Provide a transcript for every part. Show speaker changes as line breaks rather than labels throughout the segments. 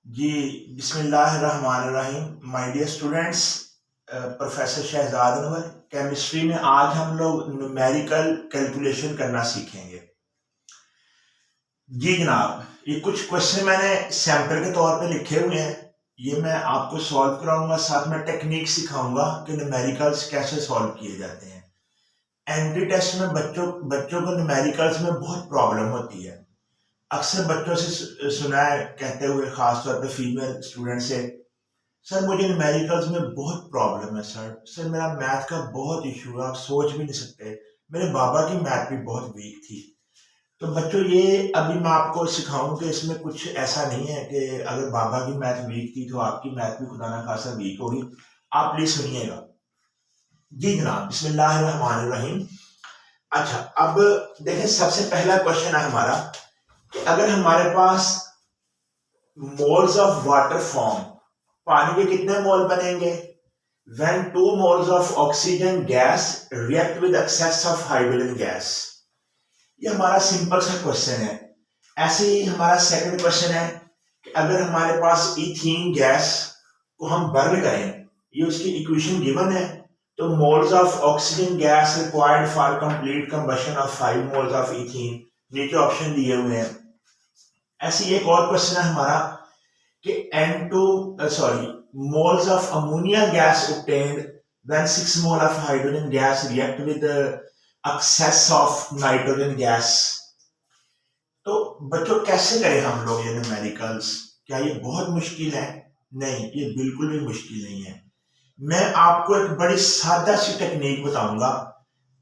जी, बिस्मिल्लाहिर्रहमानिर्रहीम। My dear students, professor Shahzad Anwar. Chemistry में आज हम लोग न्यूमेरिकल कैलकुलेशन करना सीखेंगे। जी जनाब, ये कुछ क्वेश्चन मैंने सैंपल के तौर पे लिखे हुए हैं। ये मैं आपको सॉल्व कराऊंगा, साथ में टेक्निक सिखाऊंगा कि न्यूमेरिकल्स कैसे सॉल्व किए जाते हैं। एंट्री टेस्ट में बच्चों बच्चों को न्यूमेरिकल्स में बहुत प्रॉब्लम होती है। अक्सर बच्चों से सुना है कहते हुए, खासतौर पे फीमेल स्टूडेंट से, सर मुझे न्यूमेरिकल्स में बहुत प्रॉब्लम है। सर मेरा मैथ का बहुत इशू है, आप सोच भी नहीं सकते। मेरे बाबा की मैथ भी बहुत वीक थी। तो बच्चों, ये अभी मैं आपको सिखाऊं कि इसमें कुछ ऐसा नहीं है कि अगर बाबा की मैथ वीक थी तो आपकी मैथ भी खुदा ना खासा वीक होगी। आप प्लीज सुनिएगा। जी जनाब, बिस्मिल्लाहिर्रहमानिर्रहीम। अच्छा, अब देखें, सबसे पहला क्वेश्चन है हमारा कि अगर हमारे पास मोल्स ऑफ वाटर फॉर्म, पानी के कितने मोल बनेंगे when 2 moles of oxygen gas react with excess of hydrogen gas। ये हमारा सिंपल सा क्वेश्चन है। ऐसे ही हमारा सेकंड क्वेश्चन है कि अगर हमारे पास इथीन गैस को हम बर्न करें, ये उसकी इक्वेशन गिवन है। तो moles of oxygen gas required for complete combustion of 5 moles of ethene, नीचे ऑप्शन दिए हुए हैं। ऐसे एक और क्वेश्चन है हमारा कि moles of ammonia gas obtained when 6 mole of hydrogen gas react with the excess of nitrogen gas। तो बच्चों, कैसे करें हम लोग ये न्यूमेरिकल्स? क्या ये बहुत मुश्किल है? नहीं, ये बिल्कुल भी मुश्किल नहीं है। मैं आपको एक बड़ी सादा सी टेक्निक बताऊंगा।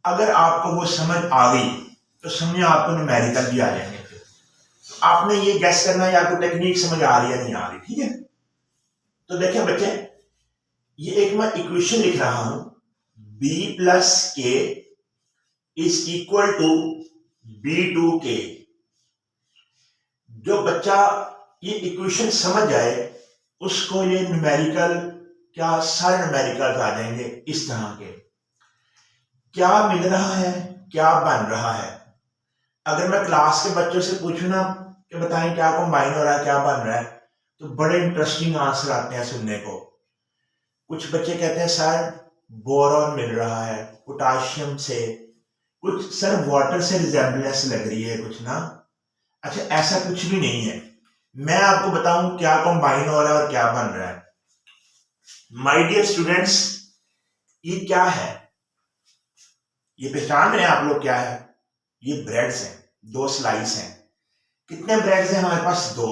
अगर आपको वो समझ आ गई तो समझे आपको न्यूमेरिकल भी आ जाएंगे। आपने ये गैस करना है आपको टेक्निक समझ आ रही है नहीं आ रही, ठीक है? तो देखिए बच्चे, ये एक मैं इक्वेशन लिख रहा हूं, b प्लस के इज इक्वल टू b2k। जो बच्चा ये इक्वेशन समझ जाए उसको ये न्यूमेरिकल, क्या सारे न्यूमेरिकल्स आ जाएंगे इस तरह के। क्या मिल रहा है, क्या बन रहा है। अगर मैं क्लास के बच्चों से पूछूं ना कि बताएं क्या कंबाइन हो रहा है, क्या बन रहा है, तो बड़े इंटरेस्टिंग आंसर आते हैं सुनने को। कुछ बच्चे कहते हैं सर बोरॉन मिल रहा है पोटाशियम से, कुछ सर वाटर से रिजेम्बलेंस लग रही है कुछ ना। अच्छा, ऐसा कुछ भी नहीं है। मैं आपको बताऊं क्या कंबाइन हो रहा है और क्या बन रहा है। माय डियर स्टूडेंट्स, ये क्या है? ये पहचान रहे हैं आप लोग क्या है? ये ब्रेड्स हैं, 2 स्लाइस हैं। कितने ब्रेड्स हैं हमारे पास? 2।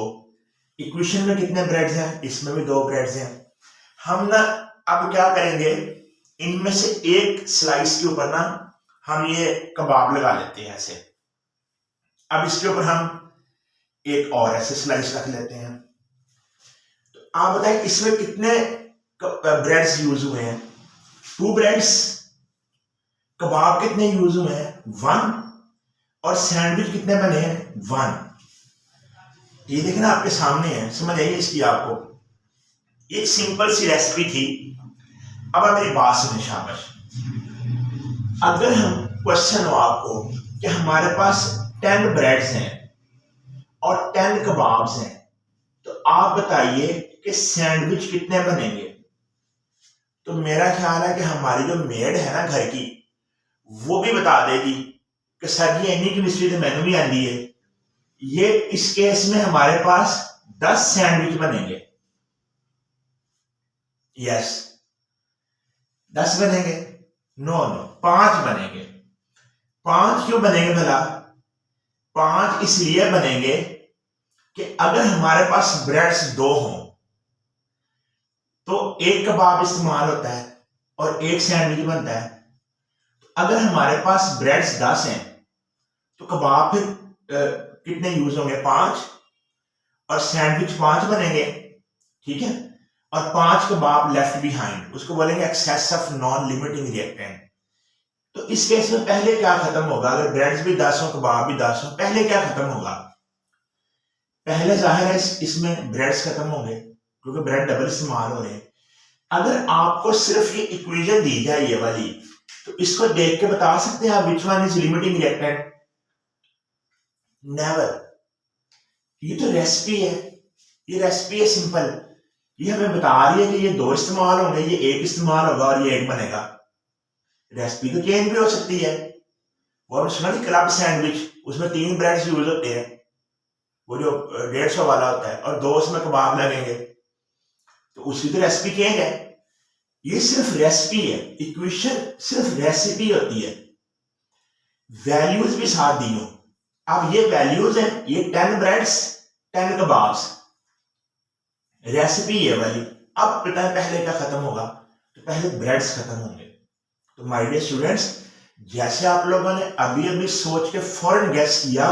इक्वेशन में कितने ब्रेड्स हैं? इसमें भी 2 ब्रेड्स हैं। हम ना अब क्या करेंगे, इनमें से एक स्लाइस के ऊपर ना हम ये कबाब लगा लेते हैं ऐसे। अब इसके ऊपर हम एक और ऐसे स्लाइस रख लेते हैं। तो आप बताएं इसमें कितने ब्रेड्स यूज हुए हैं? 2 ब्रेड्स। कबाब कितने यूज हुए हैं? 1। और सैंडविच कितने बने हैं? 1। ये देखना आपके सामने है, समझ आइए इसकी आपको। एक सिंपल सी रेसिपी थी। अब मेरी बात सुनिए शाबाश। अगर हम क्वेश्चन हो आपको कि हमारे पास 10 ब्रेड्स हैं और 10 कबाब्स हैं, तो आप बताइए कि सैंडविच कितने बनेंगे। तो मेरा ख्याल है कि हमारी जो मेड है ना घर की, वो भी बता देगी कि सर जी इन्हीं की मिस्ट्री तो मैंने भी आंदी है। ये इस केस में हमारे पास 10 सैंडविच बनेंगे। यस, 10 बनेंगे? नो, 5 बनेंगे। 5 क्यों बनेंगे भला? 5 इसलिए बनेंगे कि अगर हमारे पास ब्रेड्स 2 हों तो एक कबाब इस्तेमाल होता है और एक सैंडविच बनता है। अगर हमारे पास ब्रेड्स 10 हैं तो कबाब फिर कितने यूज होंगे? 5। और सैंडविच 5 बनेंगे, ठीक है? और 5 कबाब लेफ्ट बिहाइंड, उसको बोलेंगे excess of non limiting reactant. तो इस केस में पहले क्या खत्म होगा? अगर ब्रेड्स भी 10 हो, कबाब भी 10 हो, पहले क्या खत्म होगा? पहले जाहिर है इसमें ब्रेड्स खत्म होंगे क्योंकि ब्रेड डबल इस्तेमाल हो रहे हैं। अगर आपको सिर्फ ये इक्वेशन दी जाए ये वाली, तो इसको देख के बता सकते हैं आप which one is limiting reactant? Never. ये तो रेसिपी है। ये रेसिपी है सिंपल, ये हमें बता रही है कि ये 2 इस्तेमाल होंगे, ये 1 इस्तेमाल होगा और ये 1 बनेगा। रेसिपी तो चेंज भी हो सकती है। वो आपने सुना नहीं क्लब सैंडविच, उसमें 3 ब्रेड्स यूज होते हैं, वो जो 150 वाला होता है, और 2 उसमें कबाब लगेंगे, तो उसकी तो रेसिपी चेंज है। ये सिर्फ रेसिपी है, इक्वेशन सिर्फ रेसिपी होती है, वैल्यूज भी साथ दी हो। अब ये वैल्यूज है, ये 10 ब्रेड्स 10 कबाब्स, रेसिपी ये वाली। अब पता है पहले क्या खत्म होगा, तो पहले ब्रेड्स खत्म होंगे। तो माय डियर स्टूडेंट्स, जैसे आप लोगों ने अभी अभी सोच के फौरन गेस किया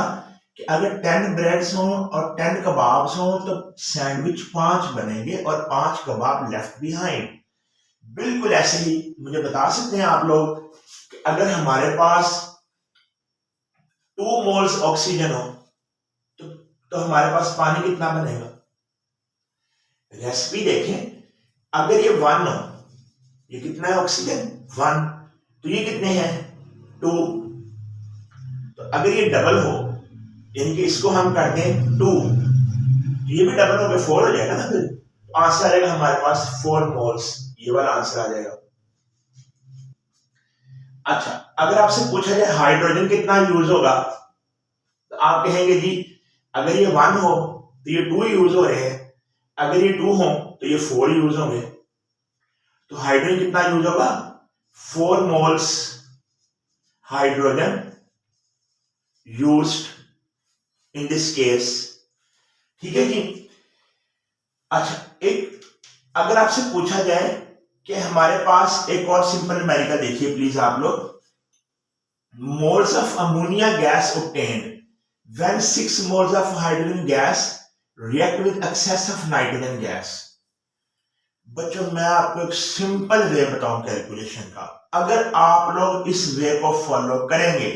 कि अगर 10 ब्रेड्स हों और 10 कबाब्स हों तो सैंडविच 5 बनेंगे और 5 कबाब लेफ्ट बिहाइंड, बिल्कुल ऐसे ही मुझे बता सकते हैं आप लोग कि अगर हमारे पास 2 मोल्स ऑक्सीजन हो तो हमारे पास पानी कितना बनेगा। रेसिपी देखें, अगर ये 1 हो, ये कितना है ऑक्सीजन 1, तो ये कितने हैं 2, तो अगर ये डबल हो यानी कि इसको हम कर दें 2, तो ये भी डबल हो गया 4 हो जाएगा ना, फिर आंसर आ जाएगा हमारे पास 4 मोल्स, ये वाला आंसर आ जाएगा। अच्छा, अगर आपसे पूछा जाए हाइड्रोजन कितना यूज होगा, तो आप कहेंगे जी अगर ये 1 हो तो ये 2 यूज हो रहे हैं, अगर ये 2 हो तो ये 4 यूज होंगे, तो हाइड्रोजन कितना यूज होगा 4 moles hydrogen used in this case. ठीक है जी। अच्छा, एक अगर आपसे पूछा जाए कि हमारे पास एक और सिंपल न्यूमेरिकल देखिए प्लीज आप लोग, moles of ammonia gas obtained when 6 moles of hydrogen gas react with excess of nitrogen gas। बच्चों मैं आपको एक सिंपल वे बताऊं कैलकुलेशन का, अगर आप लोग इस वे को फॉलो करेंगे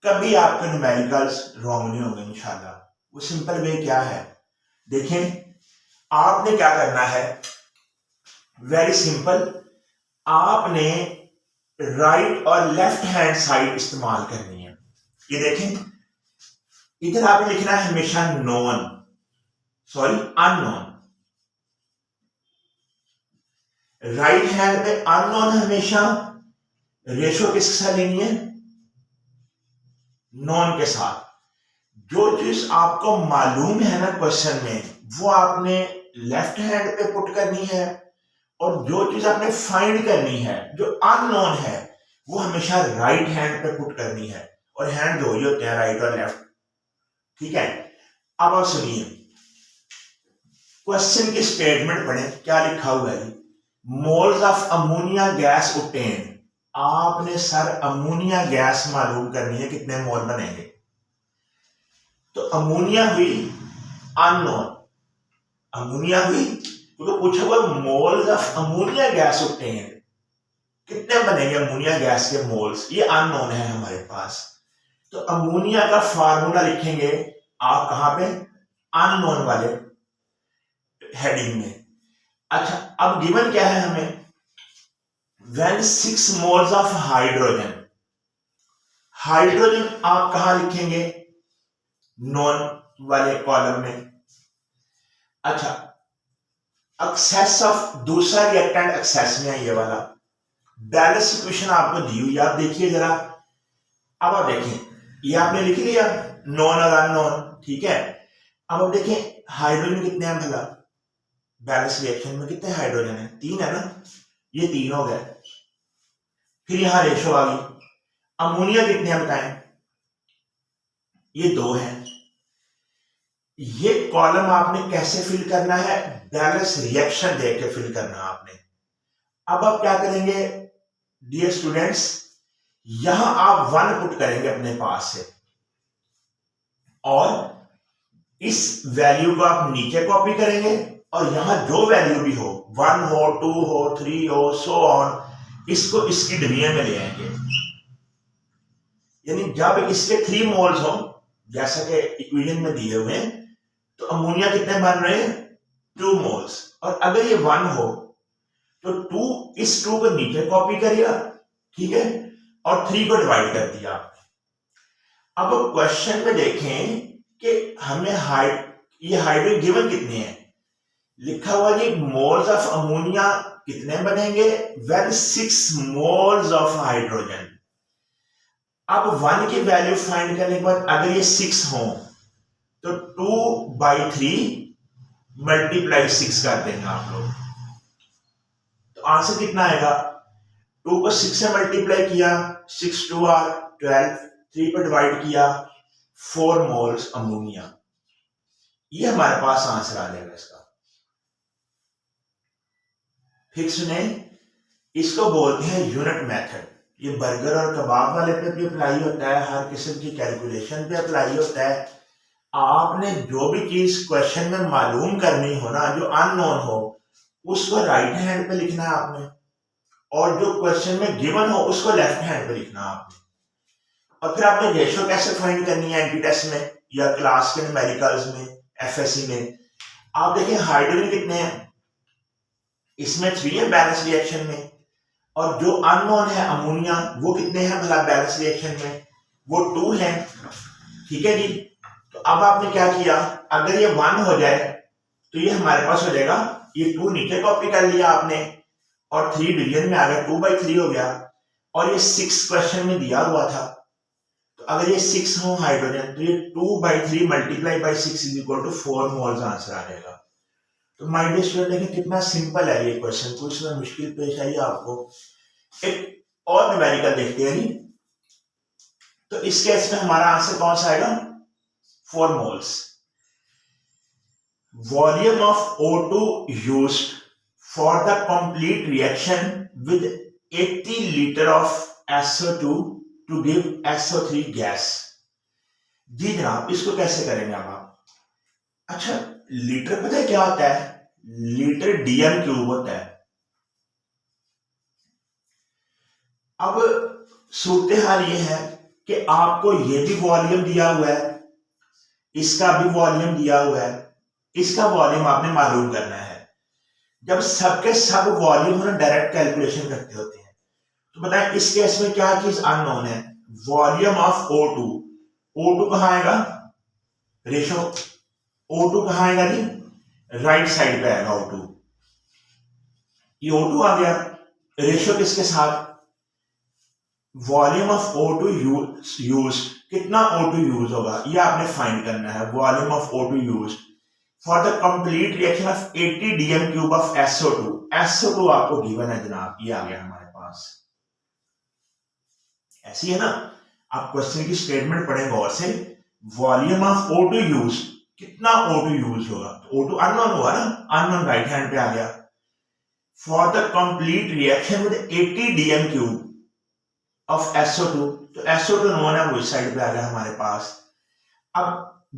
कभी आपके न्यूमेरिकल्स रॉन्ग नहीं होंगे इंशाल्लाह। वो सिंपल वे क्या है, देखें आपने क्या करना है, वेरी सिंपल, आपने राइट और लेफ्ट हैंड साइड इस्तेमाल करनी है। ये देखें, इधर आपने लिखना है हमेशा non, sorry unknown, right hand पे अननोन हमेशा रेशो किसके साथ लेनी है, नॉन के साथ। जो चीज आपको मालूम है ना क्वेश्चन में, वो आपने लेफ्ट हैंड पे पुट करनी है, और जो चीज आपने फाइंड करनी है जो अननोन है वो हमेशा राइट हैंड पे पुट करनी है, और हैंड दो ही होते हैं राइट और लेफ्ट। ठीक है, अब आप सुनिए क्वेश्चन की स्टेटमेंट पढ़े, क्या लिखा हुआ है, moles of ammonia gas obtained, आपने सर अमोनिया गैस मालूम करनी है कितने मोल बनेंगे। तो अमोनिया हुई अननोन, अमोनिया हुई तो पूछा हुआ moles of ammonia gas obtained, कितने बनेंगे अमोनिया गैस के मोल्स, ये अननोन है हमारे पास। तो अमोनिया का फार्मूला लिखेंगे आप कहां पे, अननोन वाले हेडिंग में। अच्छा, अब गिवन क्या है हमें, when 6 moles of hydrogen, hydrogen आप कहां लिखेंगे, नॉन वाले कॉलम में। अच्छा, एक्सेस ऑफ दूसरा रिएक्टेंट एक्सेस में है ये वाला, बैलेंस इक्वेशन आपको दी हुई, आप देखिए जरा। अब आप देखें, ये आपने लिख लिया नॉन और अननोन, ठीक है। अब आप देखें हाइड्रोजन कितने हैं भला, बैलेंस रिएक्शन में कितने हाइड्रोजन है, 3 है ना, ये 3 हो गए। फिर यहां रेशो आ गई, अमोनिया कितने हैं बताएं, ये 2 है। ये कॉलम आपने कैसे फिल करना है, बैलेंस रिएक्शन देके फिल करना आपने। अब आप क्या करेंगे डियर स्टूडेंट्स, यहां आप 1 पुट करेंगे अपने पास से, और इस वैल्यू को आप नीचे कॉपी करेंगे, और यहां जो वैल्यू भी हो, 1 हो 2 हो 3 हो सो ऑन, इसको इसकी डिवीजन में ले आएंगे। यानी जब इसके 3 मोल्स हो जैसा कि इक्वेशन में दिए हुए हैं, तो अमोनिया कितने बन रहे हैं 2 मोल्स, और अगर ये 1 हो तो 2, इस 2 को नीचे कॉपी करिए, ठीक है, और 3 को डिवाइड कर दिया। अब क्वेश्चन में देखें कि हमें ये हाइड्रोजन गिवन कितने हैं, लिखा हुआ जी मोल्स ऑफ अमोनिया कितने बनेंगे, वेल 6 मोल्स ऑफ हाइड्रोजन। अब 1 की वैल्यू फाइंड करने के बाद अगर ये 6 हो तो 2/3 मल्टीप्लाई 6 कर देंगे आप लोग, तो आंसर कितना आएगा, 2 को 6 से मल्टीप्लाई किया, 6 2 आर 12, 3 पर डिवाइड किया, 4 मोल्स अमोनिया। ये हमारे पास आंसर आ जाएगा इसका। फिर सुने, इसको बोलते हैं यूनिट मेथड। ये बर्गर और कबाब वाले पे भी अप्लाई होता है, हर किस्म की कैलकुलेशन पे अप्लाई होता है। आपने जो भी चीज क्वेश्चन में मालूम करनी हो ना, जो अननोन हो, उसको राइट हैंड पे लिखना है आपने, और जो क्वेश्चन में गिवन हो उसको लेफ्ट हैंड पे लिखना है आपने। और फिर आपने रेशो कैसे फाइंड करनी है एंटी टेस्ट में या क्लास के न्यूमेरिकल्स में, एफएससी में। आप देखिए हाइड्रोजन कितने हैं, इसमें 3 है बैलेंस रिएक्शन में, और जो अननोन है अमोनिया वो कितने हैं भला बैलेंस रिएक्शन में, वो 2 हैं। ठीक है जी, तो अब आपने क्या किया, अगर ये 1 हो जाए तो ये हमारे पास हो जाएगा, ये 2 नीचे कॉपी कर लिया आपने और 3 डिवीजन में आ गया, 2/3 हो गया, और ये 6 क्वेश्चन में दिया हुआ था। तो अगर ये 6 हो हाइड्रोजन तो ये 2/3 multiply by 6 is equal to 4 moles answer आ जाएगा। तो माय डियर स्टूडेंट देखिए कितना सिंपल है ये क्वेश्चन, कुछ में मुश्किल पेश आई आपको। एक और न्यूमेरिकल देखते हैं जी, तो इस केस में हमारा आंसर कौन सा आएगा, 4 moles. Volume of O2 used for the complete reaction with 80 liter of SO2 to give SO3 gas. जी जनाब, इसको कैसे करेंगे अब आप? अच्छा, लीटर पता है क्या होता है, लीटर DM क्यूब होता है। अब सूरत हाल ये है कि आपको ये भी वॉल्यूम दिया हुआ है, इसका भी वॉल्यूम दिया हुआ है, इसका वॉल्यूम आपने मालूम करना है। जब सबके सब वॉल्यूम ना डायरेक्ट कैलकुलेशन करते होते हैं, तो बताएं इस केस में क्या चीज अननोन है, वॉल्यूम ऑफ O2। O2 कहां आएगा, रेशो O2 कहां आएगा जी, राइट साइड पे आएगा O2। ये O2 आ गया, रेशो किसके साथ, वॉल्यूम ऑफ O2 यूज, कितना O2 यूज होगा ये आपने फाइंड करना है। Volume of O2 use for the complete reaction of 80 DM cube of SO2। SO2 आपको गिवन है जनाब, ये आ गया हमारे पास। ऐसी है ना, आप क्वेश्चन की स्टेटमेंट पढ़ें गौर से, वॉल्यूम ऑफ O2 यूज, कितना O2 यूज होगा, तो O2 अननोन हुआ ना, अननोन राइट हैंड पे आ गया। For the complete reaction with 80 DM cube of SO2, तो SO2 नोन है, वो इस साइड पे आ गया हमारे पास। अब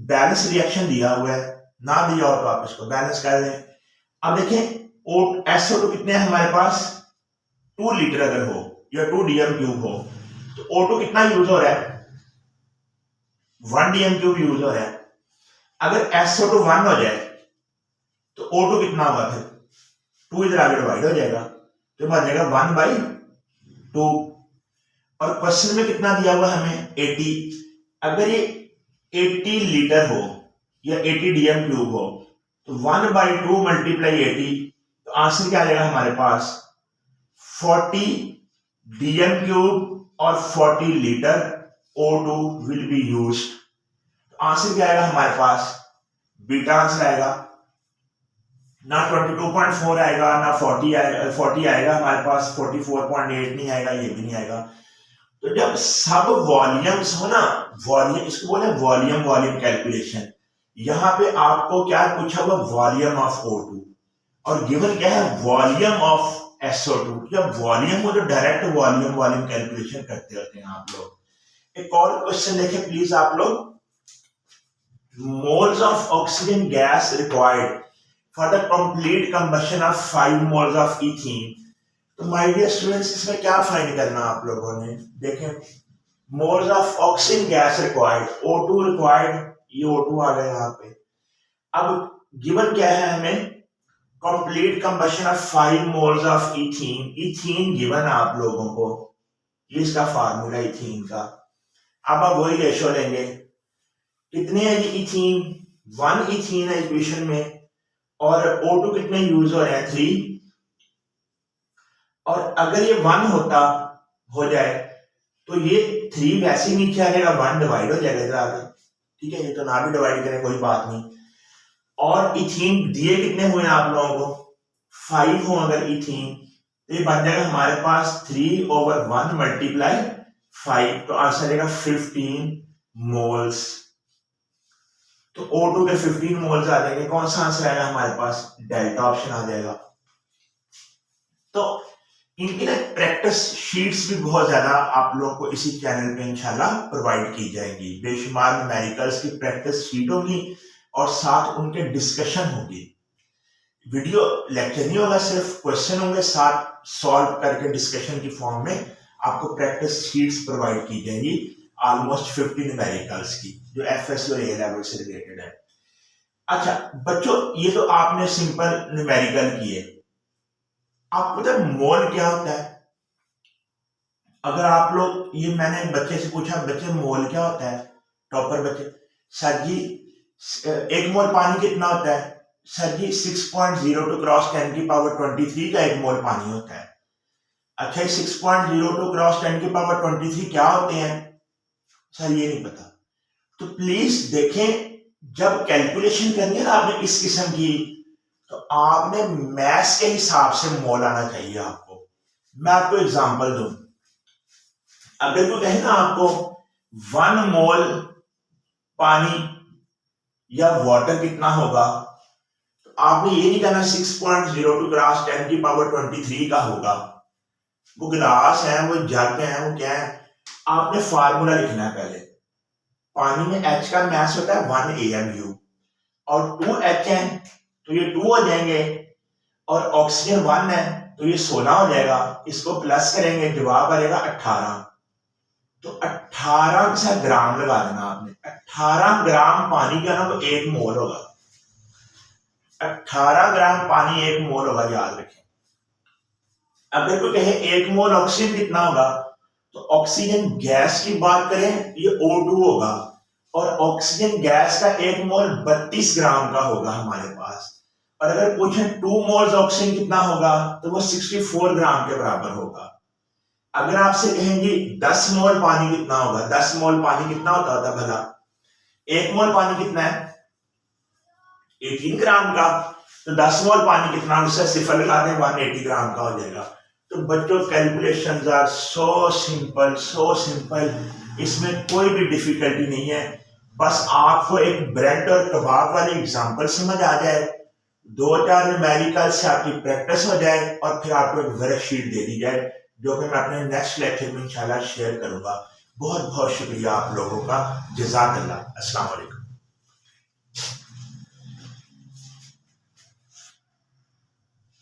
बैलेंस रिएक्शन दिया हुआ है, ना दिया हो तो आप इसको बैलेंस कर लें। अब देखें SO2 कितने हैं हमारे पास, 2 लीटर अगर हो या 2 DM क्यूब हो, तो O2 कितना यूज हो रहा है, 1 DM क्यूब यूज हो रहा है। अगर SO2 1 हो जाए तो O2 कितना होगा, फिर 2 इधर आगे डिवाइड हो जाएगा, तो बन जाएगा 1/2। और क्वेश्चन में कितना दिया हुआ हमें, 80। अगर ये 80 लीटर हो या 80 DM क्यूब हो, तो 1/2 मल्टीप्लाई 80, तो आंसर क्या आ जाएगा हमारे पास, 40 DM क्यूब और 40 litre O2 will be used. तो आंसर क्या आएगा हमारे पास, बीटा आंसर आएगा, ना 22.4 आएगा ना 40 आएगा हमारे पास, 44.8 नहीं आएगा, ये भी नहीं आएगा। तो जब सब वॉल्यूम्स हो ना, वॉल्यूम इसको बोले वॉल्यूम कैलकुलेशन, यहां पे आपको क्या पूछा हुआ, वॉल्यूम ऑफ O2, और गिवन क्या है, वॉल्यूम ऑफ SO2। जब वॉल्यूम हो तो डायरेक्ट वॉल्यूम कैलकुलेशन करते होते हैं आप लोग। एक और क्वेश्चन देखें प्लीज आप लोग, moles of oxygen gas required for the complete combustion of 5 moles of ethene. तो माय डियर स्टूडेंट्स, इसमें क्या फाइंड करना आप लोगों ने, देखें moles of oxygen gas required, O2 required, ये O2 आ गया यहाँ पे। अब गिवन क्या है हमें, complete combustion of 5 moles of ethene. Ethene given है आप लोगों को, ये इसका फार्मूला इथीन का। अब आप वही रेशो लेंगे, कितने है ये इथीन, 1 इथीन है इक्वेशन में और O2 कितने यूज हो रहे हैं 3, और अगर ये 1 हो जाए तो ये 3 वैसे ही नीचे आ जाएगा, 1 डिवाइड हो जाएगा इधर आगे, ठीक है, ये तो ना भी डिवाइड करें कोई बात नहीं। और इथीन दिए कितने हुए हैं आप लोगों को 5 हो अगर इथीन, तो ये बन जाएगा हमारे पास 3/1 मल्टीप्लाई 5, तो आंसर आएगा 15 मोल्स। तो O2 के 15 मोल्स आ जाएंगे, कौन सा आंसर आएगा हमारे पास, डेल्टा ऑप्शन आ जाएगा। तो इनकी ना प्रैक्टिस शीट्स भी बहुत ज्यादा आप लोगों को इसी चैनल पे इंशाल्लाह प्रोवाइड की जाएंगी। बेशुमार न्यूमेरिकल्स की प्रैक्टिस शीट होगी और साथ उनके डिस्कशन होगी। वीडियो लेक्चर नहीं होगा, सिर्फ क्वेश्चन होंगे, साथ सॉल्व करके डिस्कशन की फॉर्म में आपको प्रैक्टिस शीट्स प्रोवाइड की जाएंगी, ऑलमोस्ट 50 न्यूमेरिकल्स की, जो एफएससी और ए लेवल से रिलेटेड है। अच्छा बच्चों, ये तो आपने सिंपल न्यूमेरिकल किए, आपको पता है मोल क्या होता है? अगर आप लोग, ये मैंने बच्चे से पूछा, बच्चे मोल क्या होता है, टॉपर बच्चे, सर जी 1 मोल पानी कितना होता है? सर जी 6.02 क्रॉस 10 की पावर 23 का 1 मोल पानी होता है। अच्छा 6.02 क्रॉस 10 की पावर 23 क्या होते हैं? सर ये नहीं पता। तो प्लीज देखें, जब कैलकुलेशन करनी है ना आपने इस किस्म की, तो आपने मैथ्स के हिसाब से मोल आना चाहिए आपको। मैं आपको एग्जांपल दूं, अगर कोई कहे ना आपको 1 मोल पानी या वाटर कितना होगा, तो आपने ये नहीं कहना 6.02 क्रॉस 10 की पावर 23 का होगा। वो गिलास है, वो जग है, वो क्या है, आपने फार्मूला लिखना है पहले। पानी में H का मास होता है 1 AMU और 2H है तो ये 2 हो जाएंगे, और ऑक्सीजन 1 है तो ये 16 हो जाएगा। इसको प्लस करेंगे, जवाब आएगा 18। तो 18 से ग्राम लगा देना आपने, 18 ग्राम पानी का ना वो 1 मोल होगा, 18 ग्राम पानी 1 मोल होगा, याद रखें। अगर कोई कहे 1 मोल ऑक्सीजन कितना होगा, तो ऑक्सीजन गैस की बात करें ये O2 होगा, और ऑक्सीजन गैस का 1 मोल 32 ग्राम का होगा हमारे पास। और अगर पूछें 2 मोल्स ऑक्सीजन कितना होगा, तो वो 64 ग्राम के बराबर होगा। अगर आपसे कहेंगे 10 मोल पानी कितना होगा, 10 मोल पानी कितना होता भला? 1 मोल पानी कितना है 18 ग्राम का, तो 10 मोल पानी कितना, उससे सिफर लगा दें 180 ग्राम का हो जाएगा। तो बच्चों कैलकुलेशंस आर सो सिंपल, इसमें कोई भी डिफिकल्टी नहीं है। बस आपको एक ब्रेड और कबाब वाली एग्जांपल समझ आ जाए, 2-4 न्यूमेरिकल से आपकी प्रैक्टिस हो जाए, और फिर आपको एक वर्कशीट दे दी जाए, जो कि मैं अपने नेक्स्ट लेक्चर में इंशाल्लाह शेयर करूंगा। बहुत बहुत शुक्रिया आप लोगों का, जज़ाकल्लाह। अस्सलाम वालेकुम।